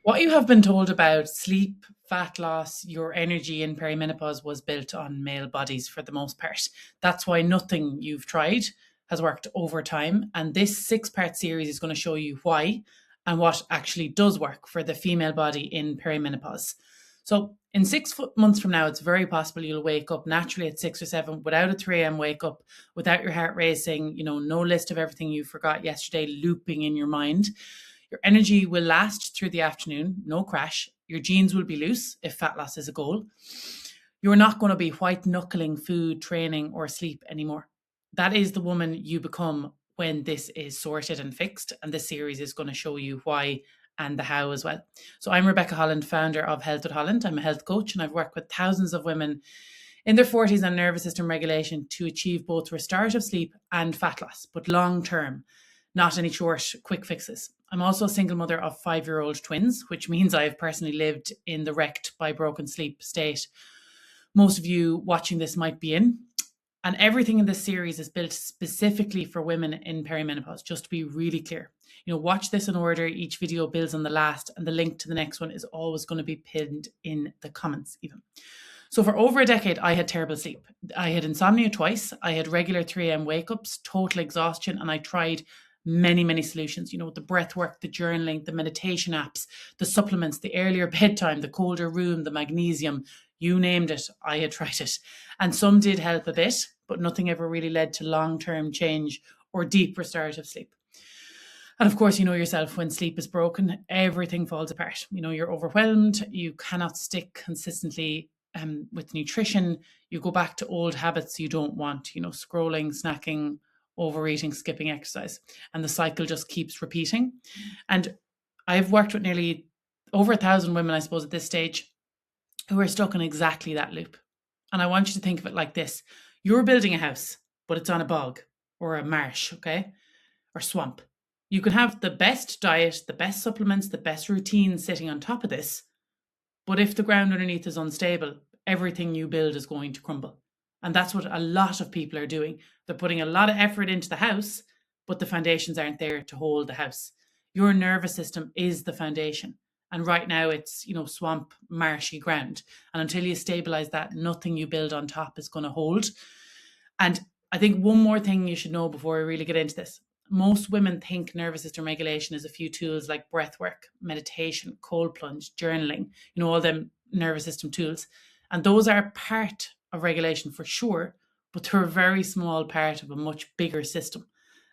What you have been told about sleep, fat loss, your energy in perimenopause was built on male bodies for the most part. That's why nothing you've tried has worked over time. And this six-part series is going to show you why and what actually does work for the female body in perimenopause. So, in months from now, it's very possible you'll wake up naturally at 6 or 7 without a 3 a.m. wake up, without your heart racing, no list of everything you forgot yesterday looping in your mind. Your energy will last through the afternoon, no crash. Your jeans will be loose if fat loss is a goal. You're not going to be white knuckling food, training, or sleep anymore. That is the woman you become when this is sorted and fixed. And this series is going to show you why and the how as well. So I'm Rebecca Holland, founder of Health at Holland. I'm a health coach and I've worked with thousands of women in their 40s on nervous system regulation to achieve both restorative sleep and fat loss, but long term, not any short, quick fixes. I'm also a single mother of 5-year-old twins, which means I have personally lived in the wrecked by broken sleep state most of you watching this might be in. And everything in this series is built specifically for women in perimenopause, just to be really clear. Watch this in order. Each video builds on the last, and the link to the next one is always going to be pinned in the comments even. So for over a decade, I had terrible sleep. I had insomnia twice. I had regular 3 a.m. wake-ups, total exhaustion, and I tried many, many solutions. The breath work, the journaling, the meditation apps, the supplements, the earlier bedtime, the colder room, the magnesium, you named it, I had tried it. And some did help a bit, but nothing ever really led to long-term change or deep restorative sleep. And of course, you know yourself, when sleep is broken, everything falls apart. You're overwhelmed, you cannot stick consistently with nutrition, you go back to old habits you don't want, scrolling, snacking, overeating, skipping exercise. And the cycle just keeps repeating. And I've worked with nearly over 1,000 women, I suppose, at this stage who are stuck in exactly that loop. And I want you to think of it like this. You're building a house, but it's on a bog or a marsh, okay? Or swamp. You can have the best diet, the best supplements, the best routine sitting on top of this. But if the ground underneath is unstable, everything you build is going to crumble. And that's what a lot of people are doing. They're putting a lot of effort into the house, but the foundations aren't there to hold the house. Your nervous system is the foundation. And right now it's, swamp, marshy ground. And until you stabilize that, nothing you build on top is going to hold. And I think one more thing you should know before we really get into this. Most women think nervous system regulation is a few tools like breath work, meditation, cold plunge, journaling, all them nervous system tools. And those are part of regulation for sure, but they're a very small part of a much bigger system.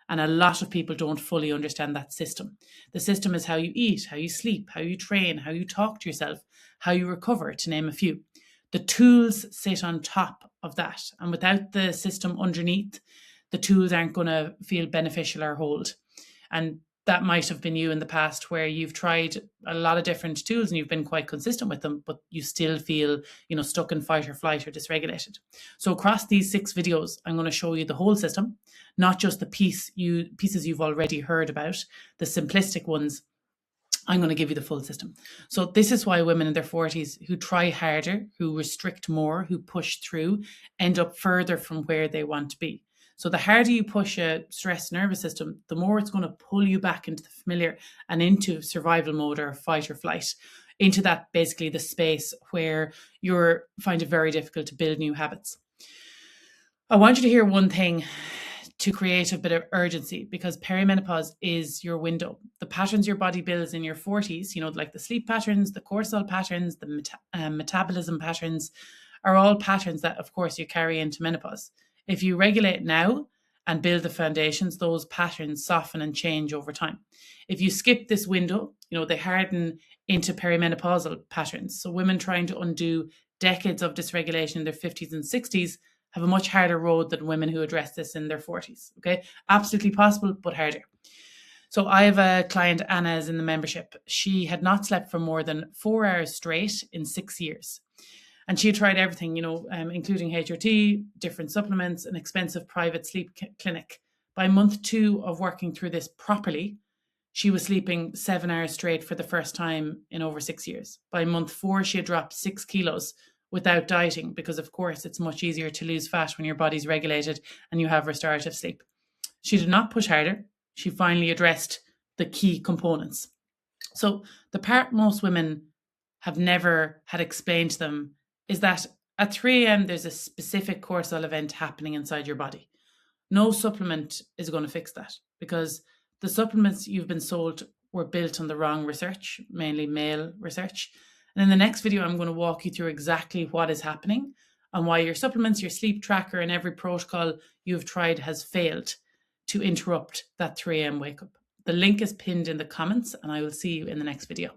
And a lot of people don't fully understand that system. The system is how you eat, how you sleep, how you train, how you talk to yourself, how you recover, to name a few. The tools sit on top of that. And without the system underneath, the tools aren't going to feel beneficial or hold. And that might have been you in the past where you've tried a lot of different tools and you've been quite consistent with them, but you still feel, stuck in fight or flight or dysregulated. So across these 6 videos, I'm going to show you the whole system, not just the pieces you've already heard about, the simplistic ones. I'm going to give you the full system. So this is why women in their 40s who try harder, who restrict more, who push through, end up further from where they want to be. So the harder you push a stressed nervous system, the more it's going to pull you back into the familiar and into survival mode or fight or flight, into that basically the space where you find it very difficult to build new habits. I want you to hear one thing to create a bit of urgency, because perimenopause is your window. The patterns your body builds in your 40s, like the sleep patterns, the cortisol patterns, the metabolism patterns, are all patterns that, of course, you carry into menopause. If you regulate now and build the foundations, those patterns soften and change over time. If you skip this window, they harden into perimenopausal patterns. So women trying to undo decades of dysregulation in their 50s and 60s have a much harder road than women who address this in their 40s. Okay, absolutely possible, but harder. So I have a client, Anna, is in the membership. She had not slept for more than 4 hours straight in 6 years. And she had tried everything, including HRT, different supplements, an expensive private sleep clinic. By month 2 of working through this properly, she was sleeping 7 hours straight for the first time in over 6 years. By month 4, she had dropped 6 kilos without dieting, because of course it's much easier to lose fat when your body's regulated and you have restorative sleep. She did not push harder. She finally addressed the key components. So the part most women have never had explained to them is that at 3 a.m. there's a specific cortisol event happening inside your body. No supplement is going to fix that, because the supplements you've been sold were built on the wrong research, mainly male research. And in the next video, I'm going to walk you through exactly what is happening and why your supplements, your sleep tracker, and every protocol you've tried has failed to interrupt that 3 a.m. wake up. The link is pinned in the comments, and I will see you in the next video.